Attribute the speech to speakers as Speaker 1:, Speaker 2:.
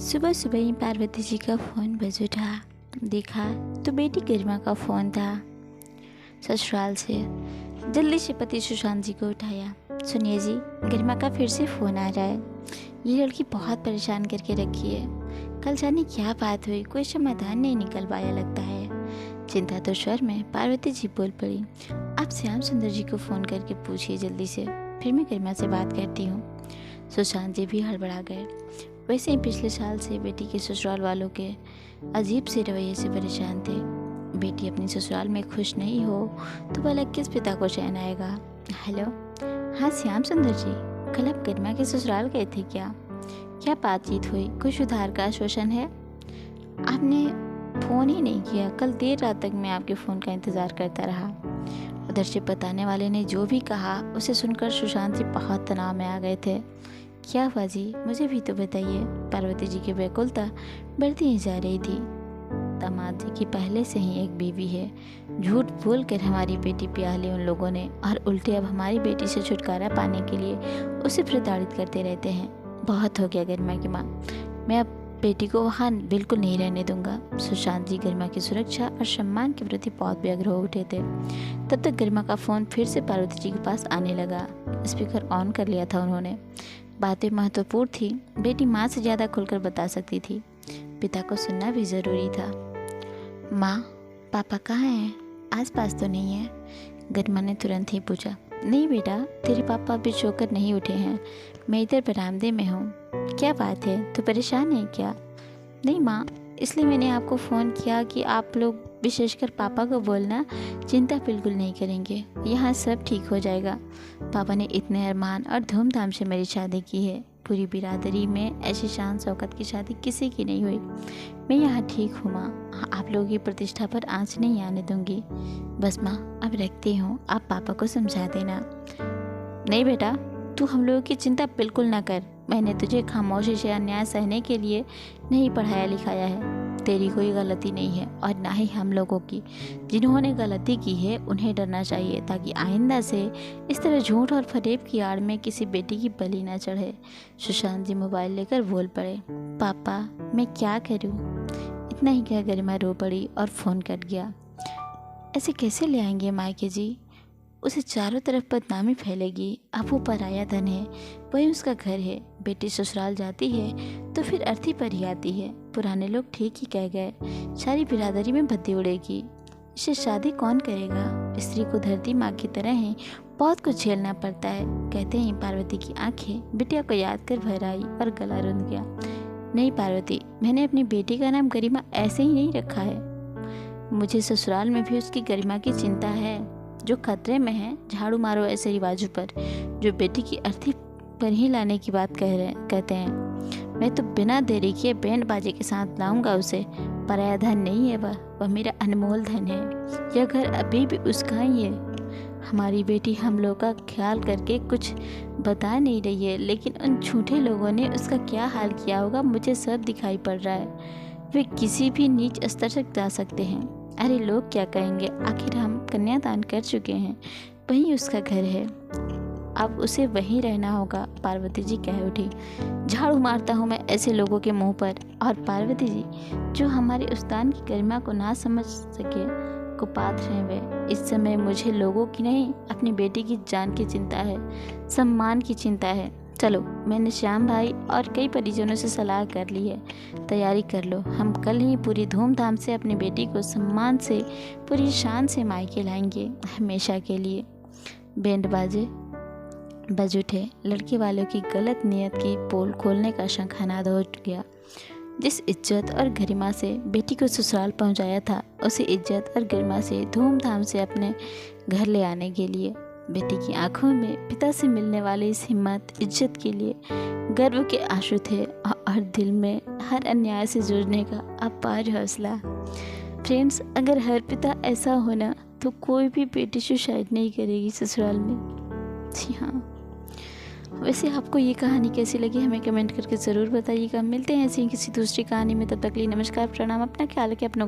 Speaker 1: सुबह सुबह ही पार्वती जी का फ़ोन बज उठा। देखा तो बेटी गरिमा का फ़ोन था ससुराल से। जल्दी से पति सुशांत जी को उठाया। सुनिए जी, गरिमा का फिर से फ़ोन आ रहा है। ये लड़की बहुत परेशान करके रखी है। कल जाने क्या बात हुई, कोई समाधान नहीं निकल पाया लगता है। चिंता तो स्वर में पार्वती जी बोल पड़ी। आप श्याम सुंदर जी को फ़ोन करके पूछिए जल्दी से, फिर मैं गरिमा से बात करती हूँ। सुशांत जी भी हड़बड़ा गए। वैसे ही पिछले साल से बेटी के ससुराल वालों के अजीब से रवैये से परेशान थे। बेटी अपनी ससुराल में खुश नहीं हो तो भला किस पिता को चैन आएगा। हेलो, हाँ श्याम सुंदर जी, कल आप गरिमा के ससुराल गए थे क्या? क्या बातचीत हुई? कोई सुधार का आश्वासन है? आपने फ़ोन ही नहीं किया। कल देर रात तक मैं आपके फ़ोन का इंतज़ार करता रहा। उधर से बताने वाले ने जो भी कहा उसे सुनकर सुशांत जी बहुत तनाव में आ गए थे। क्या हुआ जी, मुझे भी तो बताइए। पार्वती जी की व्याकुलता बढ़ती ही जा रही थी। दामाद जी की पहले से ही एक बीवी है। झूठ बोल कर हमारी बेटी ब्याह ली उन लोगों ने, और उल्टे अब हमारी बेटी से छुटकारा पाने के लिए उसे प्रताड़ित करते रहते हैं। बहुत हो गया गरिमा की माँ, मैं अब बेटी को वहाँ बिल्कुल नहीं रहने दूंगा। सुशांत जी गरिमा की सुरक्षा और सम्मान के प्रति बहुत व्यग्र हो उठे थे। तब तक गरिमा का फ़ोन फिर से पार्वती जी के पास आने लगा। स्पीकर ऑन कर लिया था उन्होंने। बातें महत्वपूर्ण थी। बेटी माँ से ज़्यादा खुलकर बता सकती थी। पिता को सुनना भी ज़रूरी था। माँ, पापा कहाँ हैं? आसपास तो नहीं है? गरिमा ने तुरंत ही पूछा। नहीं बेटा, तेरे पापा अभी सोकर नहीं उठे हैं। मैं इधर बरामदे में हूँ। क्या बात है, तू परेशान है क्या? नहीं माँ, इसलिए मैंने आपको फ़ोन किया कि आप लोग, विशेषकर पापा को बोलना, चिंता बिल्कुल नहीं करेंगे। यहाँ सब ठीक हो जाएगा। पापा ने इतने अरमान और धूमधाम से मेरी शादी की है। पूरी बिरादरी में ऐसी शान शौकत की शादी किसी की नहीं हुई। मैं यहाँ ठीक हूँ माँ, आप लोगों की प्रतिष्ठा पर आँच नहीं आने दूंगी। बस माँ, अब रखती हूँ, आप पापा को समझा देना। नहीं बेटा, तू हम लोगों की चिंता बिल्कुल ना कर। मैंने तुझे खामोशी से अन्याय सहने के लिए नहीं पढ़ाया लिखाया है। तेरी कोई गलती नहीं है, और ना ही हम लोगों की। जिन्होंने गलती की है उन्हें डरना चाहिए, ताकि आइंदा से इस तरह झूठ और फरेब की आड़ में किसी बेटी की बलि न चढ़े। सुशांत जी मोबाइल लेकर बोल पड़े। पापा, मैं क्या करूं? इतना ही कह गरिमा रो पड़ी और फ़ोन कट गया। ऐसे कैसे ले आएंगे मायके जी? उसे चारों तरफ बदनामी फैलेगी। अब वो पराया धन है, वही उसका घर है। बेटी ससुराल जाती है तो फिर अर्थी पर ही आती है। पुराने लोग ठीक ही कह गए, सारी बिरादरी में बत्ती उड़ेगी। इसे शादी कौन करेगा? स्त्री को धरती माँ की तरह ही बहुत कुछ झेलना पड़ता है। कहते हैं पार्वती की आंखें बिटिया को याद कर भर आई और गला रुंध गया। नहीं पार्वती, मैंने अपनी बेटी का नाम गरिमा ऐसे ही नहीं रखा है। मुझे ससुराल में भी उसकी गरिमा की चिंता है। जो खतरे में है, झाड़ू मारो ऐसे रिवाजों पर जो बेटी की अर्थी पर ही लाने की बात कहते हैं। मैं तो बिना देरी किए बैंड बाजे के साथ लाऊंगा उसे। पराया धन नहीं है वह मेरा अनमोल धन है। यह घर अभी भी उसका ही है। हमारी बेटी हम लोग का ख्याल करके कुछ बता नहीं रही है, लेकिन उन झूठे लोगों ने उसका क्या हाल किया होगा मुझे सब दिखाई पड़ रहा है। वे किसी भी नीच स्तर तक जा सकते हैं। अरे लोग क्या कहेंगे, आखिर हम कन्यादान कर चुके हैं, वहीं उसका घर है, अब उसे वहीं रहना होगा। पार्वती जी कह उठी। झाड़ू मारता हूँ मैं ऐसे लोगों के मुंह पर। और पार्वती जी, जो हमारे उस्तान की गरिमा को ना समझ सके, कुपात्र हैं वे। इस समय मुझे लोगों की नहीं, अपनी बेटी की जान की चिंता है, सम्मान की चिंता है। चलो, मैंने श्याम भाई और कई परिजनों से सलाह कर ली है। तैयारी कर लो, हम कल ही पूरी धूमधाम से अपनी बेटी को सम्मान से, पूरी शान से मायके लाएंगे, हमेशा के लिए। बैंड बाजे बज उठे। लड़के वालों की गलत नियत की पोल खोलने का शंखानाद हो गया। जिस इज्जत और गरिमा से बेटी को ससुराल पहुंचाया था, उसी इज्जत और गरिमा से धूमधाम से अपने घर ले आने के लिए बेटी की आंखों में पिता से मिलने वाली इस हिम्मत, इज्जत के लिए गर्व के आंसू थे, और दिल में हर अन्याय से जूझने का अपार हौसला। फ्रेंड्स, अगर हर पिता ऐसा होना तो कोई भी बेटी सुसाइड नहीं करेगी ससुराल में। जी हाँ, वैसे आपको ये कहानी कैसी लगी हमें कमेंट करके ज़रूर बताइएगा। मिलते हैं ऐसी ही किसी दूसरी कहानी में, तब तक के लिए नमस्कार, प्रणाम, अपना ख्याल रखें, अपनों